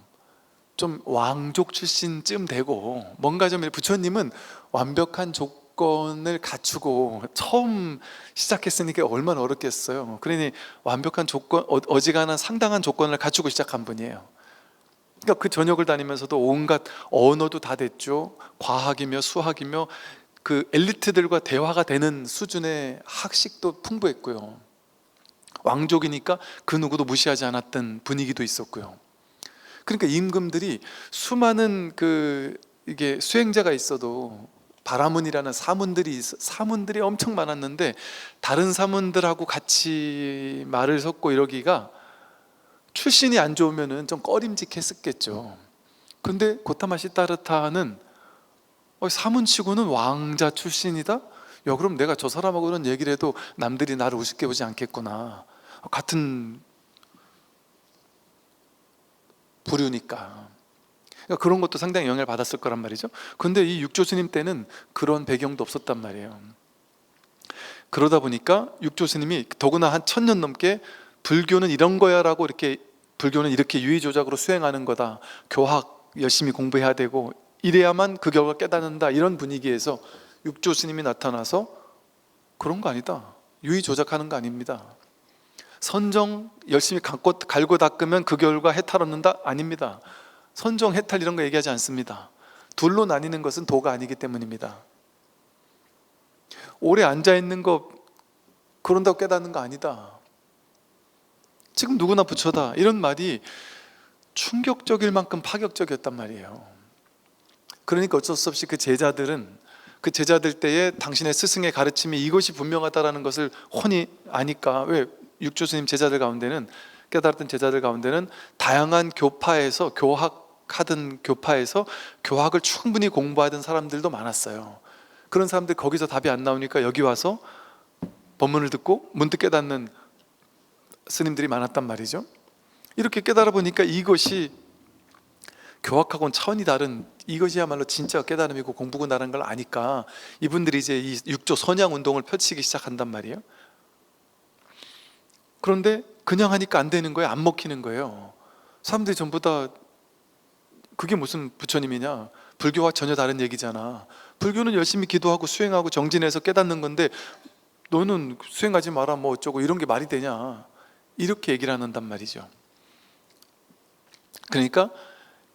[SPEAKER 1] 좀 왕족 출신쯤 되고, 뭔가 좀 부처님은 완벽한 조건을 갖추고 처음 시작했으니까 얼마나 어렵겠어요. 그러니 완벽한 조건, 어지간한 상당한 조건을 갖추고 시작한 분이에요. 그러니까 그 전역을 다니면서도 온갖 언어도 다 됐죠. 과학이며 수학이며 그 엘리트들과 대화가 되는 수준의 학식도 풍부했고요. 왕족이니까 그 누구도 무시하지 않았던 분위기도 있었고요. 그러니까 임금들이 수많은 이게 수행자가 있어도 바라문이라는 사문들이 엄청 많았는데 다른 사문들하고 같이 말을 섞고 이러기가 출신이 안 좋으면은 좀 꺼림직했었겠죠. 그런데 고타마 시타르타는 사문치고는 왕자 출신이다? 야, 그럼 내가 저 사람하고는 얘기를 해도 남들이 나를 우습게 보지 않겠구나. 같은 부류니까. 그러니까 그런 것도 상당히 영향을 받았을 거란 말이죠. 그런데 이 육조 스님 때는 그런 배경도 없었단 말이에요. 그러다 보니까 육조 스님이 더구나 한 1000년 넘게 불교는 이런 거야 라고 불교는 이렇게 유의조작으로 수행하는 거다, 교학 열심히 공부해야 되고 이래야만 그 결과 깨닫는다, 이런 분위기에서 육조 스님이 나타나서 그런 거 아니다, 유의조작하는 거 아닙니다, 선정 열심히 갈고 닦으면 그 결과 해탈 얻는다? 아닙니다. 선정, 해탈 이런 거 얘기하지 않습니다. 둘로 나뉘는 것은 도가 아니기 때문입니다. 오래 앉아있는 거 그런다고 깨닫는 거 아니다, 지금 누구나 부처다, 이런 말이 충격적일 만큼 파격적이었단 말이에요. 그러니까 어쩔 수 없이 그 제자들 때에 당신의 스승의 가르침이 이것이 분명하다라는 것을 훤히 아니까, 왜 육조 스님 제자들 가운데는, 깨달았던 제자들 가운데는 다양한 교파에서 교학하던 교파에서 교학을 충분히 공부하던 사람들도 많았어요. 그런 사람들 거기서 답이 안 나오니까 여기 와서 법문을 듣고 문득 깨닫는 스님들이 많았단 말이죠. 이렇게 깨달아 보니까 이것이 교학하고는 차원이 다른, 이것이야말로 진짜 깨달음이고 공부고 나라는 걸 아니까 이분들이 이제 이 육조 선양 운동을 펼치기 시작한단 말이에요. 그런데 그냥 하니까 안 되는 거예요. 안 먹히는 거예요. 사람들이 전부 다 그게 무슨 부처님이냐, 불교와 전혀 다른 얘기잖아. 불교는 열심히 기도하고 수행하고 정진해서 깨닫는 건데 너는 수행하지 마라 뭐 어쩌고 이런 게 말이 되냐, 이렇게 얘기를 한단 말이죠. 그러니까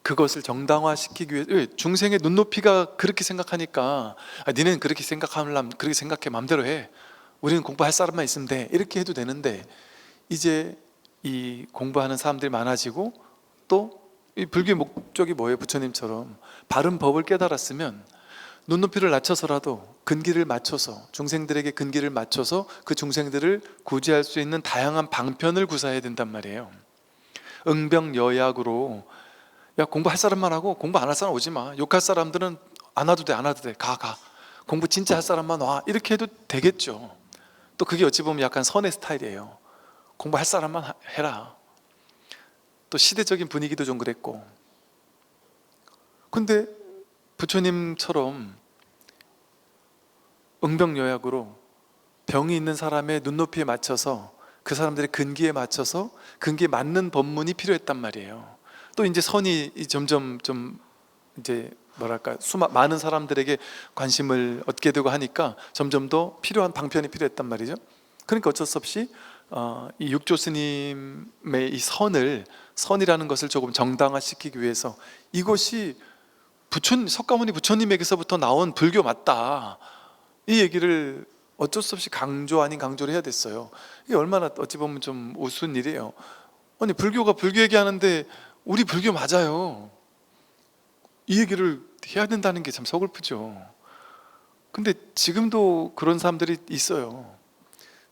[SPEAKER 1] 그것을 정당화시키기 위해, 중생의 눈높이가 그렇게 생각하니까 니네는 그렇게 생각하면 그렇게 생각해, 맘대로 해, 우리는 공부할 사람만 있으면 돼, 이렇게 해도 되는데 이제 이 공부하는 사람들이 많아지고, 또 이 불교의 목적이 뭐예요? 부처님처럼 바른 법을 깨달았으면 눈높이를 낮춰서라도 근기를 맞춰서, 중생들에게 근기를 맞춰서 그 중생들을 구제할 수 있는 다양한 방편을 구사해야 된단 말이에요. 응병여약으로, 야 공부할 사람만 하고 공부 안 할 사람 오지 마, 욕할 사람들은 안 와도 돼, 안 와도 돼, 가 공부 진짜 할 사람만 와, 이렇게 해도 되겠죠. 또 그게 어찌 보면 약간 선의 스타일이에요. 공부할 사람만 해라. 또 시대적인 분위기도 좀 그랬고. 근데 부처님처럼 응병여약으로 병이 있는 사람의 눈높이에 맞춰서, 그 사람들의 근기에 맞춰서 근기에 맞는 법문이 필요했단 말이에요. 또 이제 선이 점점 좀 이제 뭐랄까 많은 사람들에게 관심을 얻게 되고 하니까 점점 더 필요한 방편이 필요했단 말이죠. 그러니까 어쩔 수 없이 이 육조 스님의 이 선이라는 것을 조금 정당화시키기 위해서, 이것이 석가모니 부처님에게서부터 나온 불교 맞다, 이 얘기를 어쩔 수 없이 강조 아닌 강조를 해야 됐어요. 이게 얼마나 어찌 보면 좀 우스운 일이에요. 아니 불교가 불교 얘기하는데 우리 불교 맞아요, 이 얘기를 해야 된다는 게 참 서글프죠. 근데 지금도 그런 사람들이 있어요.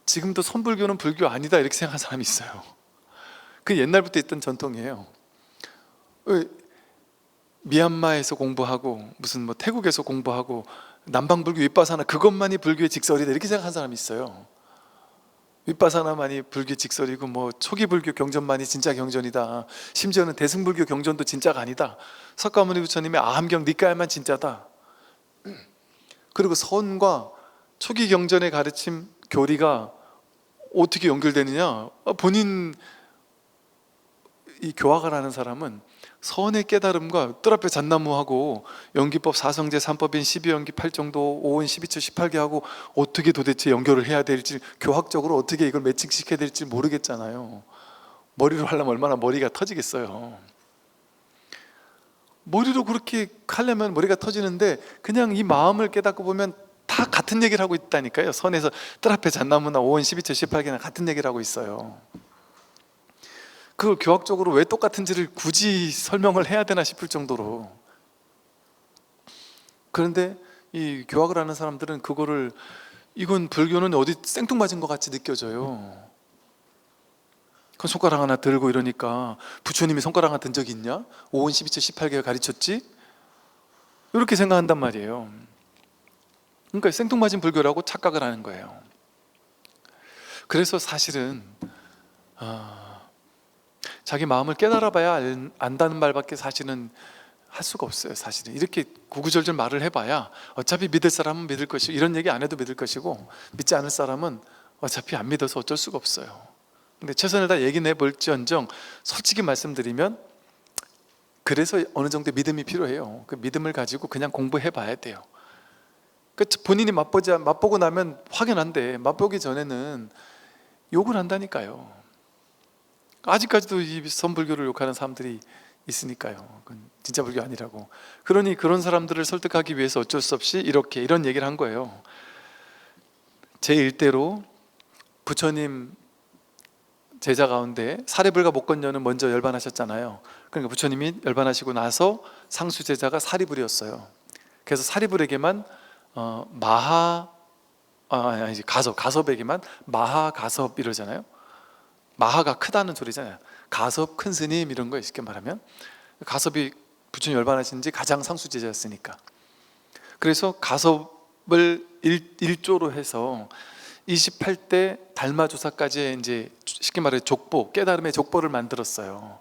[SPEAKER 1] 지금도 선불교는 불교 아니다 이렇게 생각하는 사람이 있어요. 그 옛날부터 있던 전통이에요. 미얀마에서 공부하고 무슨 뭐 태국에서 공부하고 남방불교 윗바사나 그것만이 불교의 직설이다 이렇게 생각하는 사람이 있어요. 윗바사나만이 불교 직설이고 뭐 초기 불교 경전만이 진짜 경전이다, 심지어는 대승불교 경전도 진짜가 아니다, 석가모니 부처님의 아함경 니까야만 진짜다. 그리고 선과 초기 경전의 가르침 교리가 어떻게 연결되느냐, 본인 이 교화가 하는 사람은 선의 깨달음과 뜰 앞에 잣나무하고 연기법 사성제 3법인 12연기 8정도 5원 12처 18개하고 어떻게 도대체 연결을 해야 될지, 교학적으로 어떻게 이걸 매칭시켜야 될지 모르겠잖아요. 머리로 하려면 얼마나 머리가 터지겠어요. 머리로 그렇게 하려면 머리가 터지는데, 그냥 이 마음을 깨닫고 보면 다 같은 얘기를 하고 있다니까요. 선에서 뜰 앞에 잣나무나 5원 12처 18개나 같은 얘기를 하고 있어요. 그걸 교학적으로 왜 똑같은지를 굳이 설명을 해야 되나 싶을 정도로. 그런데 이 교학을 하는 사람들은 그거를, 이건 불교는 어디 생뚱맞은 것 같이 느껴져요. 그 손가락 하나 들고 이러니까 부처님이 손가락 하나 든 적이 있냐? 5원 12처 18개가 가르쳤지? 이렇게 생각한단 말이에요. 그러니까 생뚱맞은 불교라고 착각을 하는 거예요. 그래서 사실은 자기 마음을 깨달아봐야 안다는 말밖에 사실은 할 수가 없어요. 사실은 이렇게 구구절절 말을 해봐야 어차피 믿을 사람은 믿을 것이고, 이런 얘기 안 해도 믿을 것이고, 믿지 않을 사람은 어차피 안 믿어서 어쩔 수가 없어요. 근데 최선을 다 얘기 내볼지언정 솔직히 말씀드리면, 그래서 어느 정도 믿음이 필요해요. 그 믿음을 가지고 그냥 공부해봐야 돼요. 본인이 맛보고 나면 확연한데, 맛보기 전에는 욕을 한다니까요. 아직까지도 이 선불교를 욕하는 사람들이 있으니까요. 그건 진짜 불교 아니라고. 그러니 그런 사람들을 설득하기 위해서 어쩔 수 없이 이런 얘기를 한 거예요. 제1대로 부처님 제자 가운데 사리불가 목건녀는 먼저 열반하셨잖아요. 그러니까 부처님이 열반하시고 나서 상수 제자가 사리불이었어요. 그래서 사리불에게만 가섭에게만 마하가섭 이러잖아요. 마하가 크다는 소리잖아요. 가섭 큰 스님 이런 거예요. 쉽게 말하면 가섭이 부처님 열반하신 지 가장 상수 제자였으니까. 그래서 가섭을 일조로 해서 28대 달마조사까지 이제 쉽게 말해 족보, 깨달음의 족보를 만들었어요.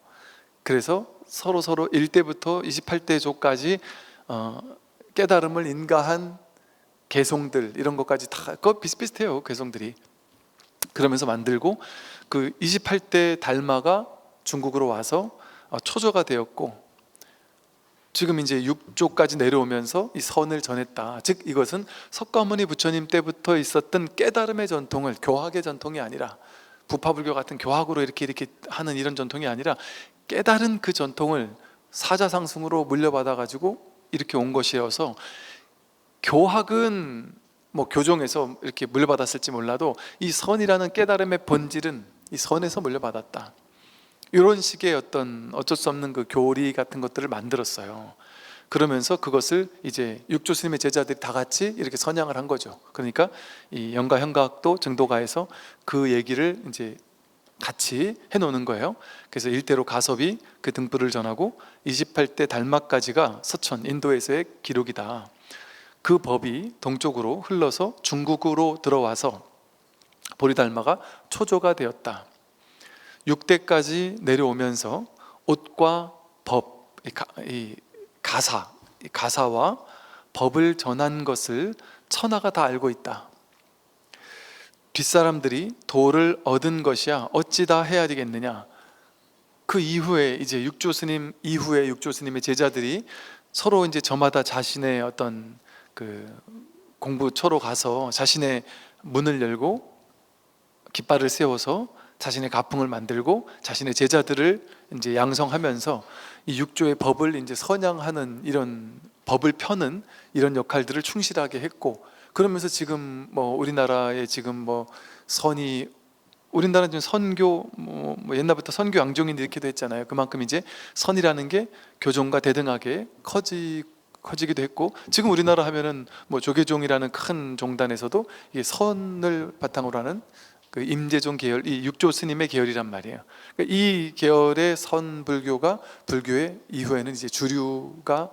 [SPEAKER 1] 그래서 서로 1대부터 28대 조까지 깨달음을 인가한 개송들, 이런 것까지 다 그거 비슷비슷해요. 개송들이. 그러면서 만들고, 그 28대 달마가 중국으로 와서 초조가 되었고, 지금 이제 6조까지 내려오면서 이 선을 전했다. 즉 이것은 석가모니 부처님 때부터 있었던 깨달음의 전통을, 교학의 전통이 아니라 부파불교 같은 교학으로 이렇게 하는 이런 전통이 아니라 깨달은 그 전통을 사자상승으로 물려받아 가지고 이렇게 온 것이어서, 교학은 뭐 교종에서 이렇게 물려받았을지 몰라도 이 선이라는 깨달음의 본질은 이 선에서 물려받았다. 이런 식의 어쩔 수 없는 그 교리 같은 것들을 만들었어요. 그러면서 그것을 이제 육조 스님의 제자들이 다 같이 이렇게 선양을 한 거죠. 그러니까 이 영가 현가학도 증도가에서 그 얘기를 이제 같이 해놓는 거예요. 그래서 일대로 가섭이 그 등불을 전하고 28대 달마까지가 서천 인도에서의 기록이다. 그 법이 동쪽으로 흘러서 중국으로 들어와서 보리달마가 초조가 되었다. 6대까지 내려오면서 옷과 법, 이 가사와 법을 전한 것을 천하가 다 알고 있다. 뒷사람들이 도를 얻은 것이야 어찌 다 해야 되겠느냐. 그 이후에 이제 육조 스님 이후에 육조 스님의 제자들이 서로 이제 저마다 자신의 어떤 그 공부처로 가서 자신의 문을 열고 깃발을 세워서 자신의 가풍을 만들고 자신의 제자들을 이제 양성하면서 이 육조의 법을 이제 선양하는, 이런 법을 펴는 이런 역할들을 충실하게 했고, 그러면서 지금 뭐 우리나라에 지금 뭐 선이, 우리나라는 지금 선교 뭐 옛날부터 선교 양종인 이렇게 됐잖아요. 그만큼 이제 선이라는 게 교종과 대등하게 커지기도 했고, 지금 우리나라 하면은 뭐 조계종이라는 큰 종단에서도 이게 선을 바탕으로 하는 그 임재종 계열, 이 육조 스님의 계열이란 말이에요. 그러니까 이 계열의 선불교가 불교의 이후에는 이제 주류가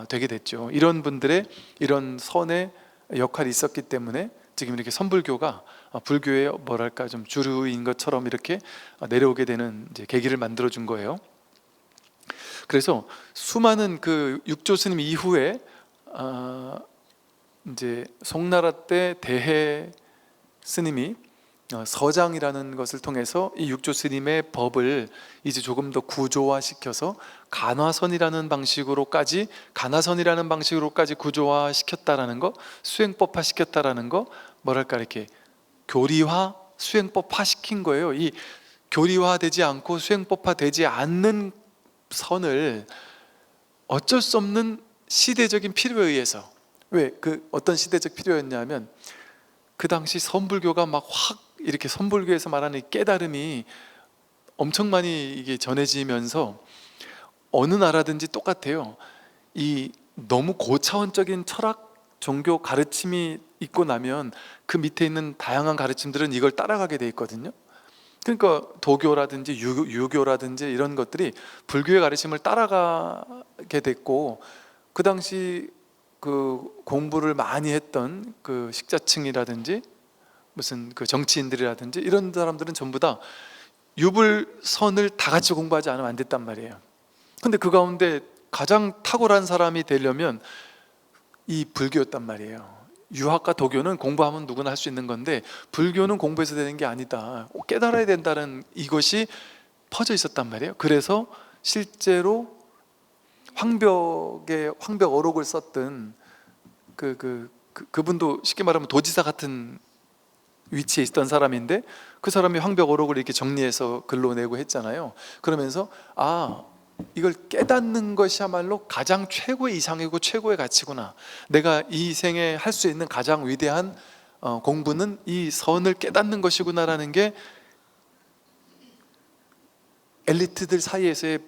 [SPEAKER 1] 되게 됐죠. 이런 분들의 이런 선의 역할이 있었기 때문에 지금 이렇게 선불교가 불교의 뭐랄까 좀 주류인 것처럼 이렇게 내려오게 되는 이제 계기를 만들어 준 거예요. 그래서 수많은 그 육조 스님 이후에 이제 송나라 때 대해 스님이 서장이라는 것을 통해서 이 육조 스님의 법을 이제 조금 더 구조화시켜서 간화선이라는 방식으로까지 구조화시켰다라는 거, 수행법화 시켰다라는 거, 뭐랄까 이렇게 교리화, 수행법화 시킨 거예요. 이 교리화되지 않고 수행법화되지 않는 선을 어쩔 수 없는 시대적인 필요에 의해서, 왜 그 어떤 시대적 필요였냐면 그 당시 선불교가 막 확 이렇게 선불교에서 말하는 깨달음이 엄청 많이 이게 전해지면서 어느 나라든지 똑같아요. 이 너무 고차원적인 철학, 종교 가르침이 있고 나면 그 밑에 있는 다양한 가르침들은 이걸 따라가게 돼 있거든요. 그러니까 도교라든지 유교라든지 이런 것들이 불교의 가르침을 따라가게 됐고, 그 당시 그 공부를 많이 했던 그 식자층이라든지 무슨 그 정치인들이라든지 이런 사람들은 전부 다 유불선을 다 같이 공부하지 않으면 안 됐단 말이에요. 근데 그 가운데 가장 탁월한 사람이 되려면 이 불교였단 말이에요. 유학과 도교는 공부하면 누구나 할 수 있는 건데 불교는 공부해서 되는 게 아니다, 깨달아야 된다는 이것이 퍼져 있었단 말이에요. 그래서 실제로 황벽 어록을 썼던 그분도 쉽게 말하면 도지사 같은 위치에 있던 사람인데, 그 사람이 황벽 어록을 이렇게 정리해서 글로 내고 했잖아요. 그러면서 이걸 깨닫는 것이야말로 가장 최고의 이상이고 최고의 가치구나, 내가 이 생에 할 수 있는 가장 위대한 공부는 이 선을 깨닫는 것이구나라는 게 엘리트들 사이에서의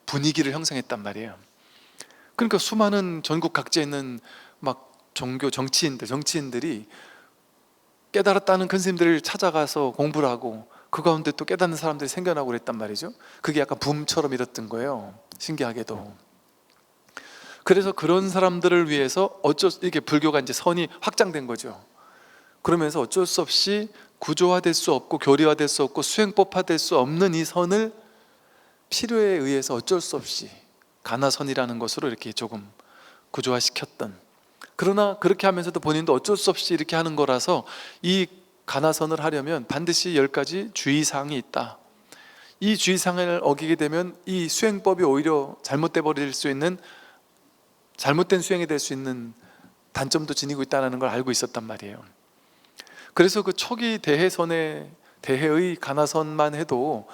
[SPEAKER 1] 분위기를 형성했단 말이에요. 그러니까 수많은 전국 각지에 있는 막 종교 정치인들이 깨달았다는 큰 스님들을 찾아가서 공부를 하고 그 가운데 또 깨닫는 사람들이 생겨나고 그랬단 말이죠. 그게 약간 붐처럼 일었던 거예요, 신기하게도. 그래서 그런 사람들을 위해서 이게 불교가 이제 선이 확장된 거죠. 그러면서 어쩔 수 없이 구조화될 수 없고 교리화될 수 없고 수행법화될 수 없는 이 선을 필요에 의해서 어쩔 수 없이 간화선이라는 것으로 이렇게 조금 구조화시켰던, 그러나 그렇게 하면서도 본인도 어쩔 수 없이 이렇게 하는 거라서 이 간화선을 하려면 반드시 10가지 주의사항이 있다. 이 주의사항을 어기게 되면 이 수행법이 오히려 잘못돼 버릴 수 있는, 잘못된 수행이 될 수 있는 단점도 지니고 있다는 걸 알고 있었단 말이에요. 그래서 그 초기 대해의 간화선만 해도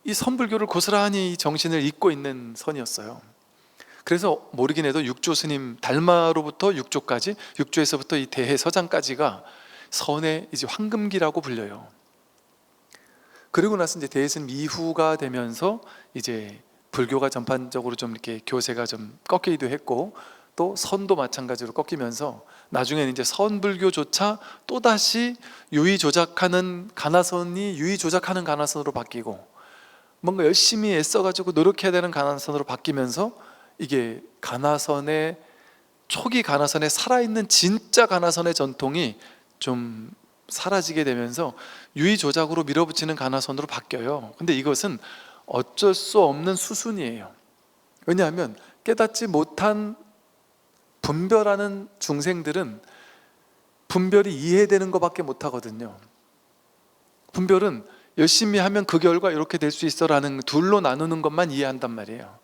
[SPEAKER 1] 이 선불교를 고스란히 정신을 잇고 있는 선이었어요. 그래서 모르긴 해도 육조 스님 달마로부터 육조까지, 육조에서부터 이 대해 서장까지가 선의 이제 황금기라고 불려요. 그리고 나서 이제 대예스님 이후가 되면서 이제 불교가 전반적으로 좀 이렇게 교세가 좀 꺾이기도 했고, 또 선도 마찬가지로 꺾이면서 나중에는 이제 선불교조차 또다시 유의조작하는 가나선이 유의조작하는 가나선으로 바뀌고, 뭔가 열심히 애써가지고 노력해야 되는 가나선으로 바뀌면서 이게 가나선의 초기 가나선에 살아있는 진짜 가나선의 전통이 좀 사라지게 되면서 유의조작으로 밀어붙이는 가나선으로 바뀌어요. 근데 이것은 어쩔 수 없는 수순이에요. 왜냐하면 깨닫지 못한 분별하는 중생들은 분별이 이해되는 것밖에 못하거든요. 분별은 열심히 하면 그 결과 이렇게 될 수 있어 라는 둘로 나누는 것만 이해한단 말이에요.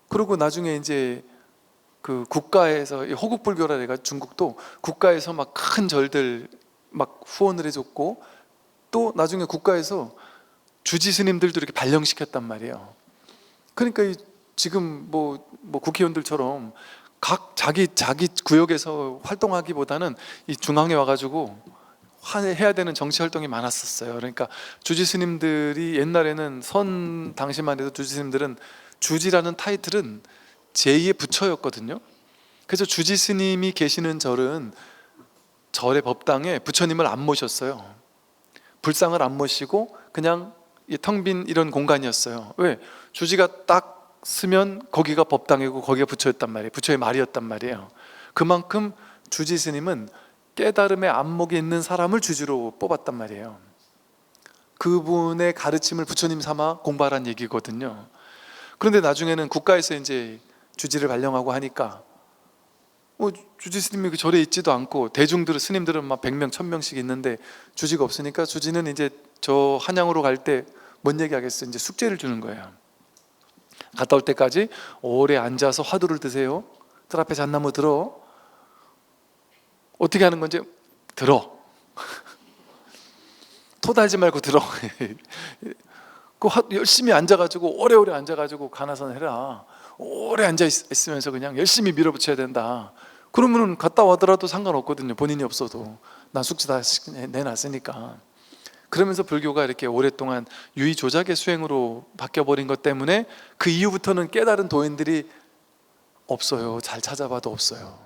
[SPEAKER 1] 그리고 나중에 이제 그 국가에서 호국불교라 해가 중국도 국가에서 막 큰 절들 막 후원을 해줬고, 또 나중에 국가에서 주지 스님들도 이렇게 발령시켰단 말이에요. 그러니까 지금 뭐 국회의원들처럼 각 자기 구역에서 활동하기보다는 이 중앙에 와가지고 해야 되는 정치 활동이 많았었어요. 그러니까 주지 스님들이 옛날에는 선 당시만 해도 주지 스님들은 주지라는 타이틀은 제2의 부처였거든요. 그래서 주지 스님이 계시는 절의 법당에 부처님을 안 모셨어요. 불상을 안 모시고 그냥 텅 빈 이런 공간이었어요. 왜? 주지가 딱 쓰면 거기가 법당이고 거기가 부처였단 말이에요. 부처의 말이었단 말이에요. 그만큼 주지 스님은 깨달음의 안목이 있는 사람을 주지로 뽑았단 말이에요. 그분의 가르침을 부처님 삼아 공부하라는 얘기거든요. 그런데 나중에는 국가에서 이제 주지를 발령하고 하니까 주지 스님이 그 절에 있지도 않고, 대중들은 스님들은 막 100명 1000명씩 있는데 주지가 없으니까 주지는 이제 저 한양으로 갈 때 뭔 얘기 하겠어요? 이제 숙제를 주는 거예요. 갔다 올 때까지 오래 앉아서 화두를 드세요. 뜰 앞에 잣나무 들어. 어떻게 하는 건지 들어. 토 달지 말고 들어. 열심히 앉아가지고 오래오래 앉아가지고 가나선 해라. 오래 앉아 있으면서 그냥 열심히 밀어붙여야 된다. 그러면은 갔다 와더라도 상관없거든요. 본인이 없어도 난 숙제 다 내놨으니까. 그러면서 불교가 이렇게 오랫동안 유의조작의 수행으로 바뀌어버린 것 때문에 그 이후부터는 깨달은 도인들이 없어요. 잘 찾아봐도 없어요.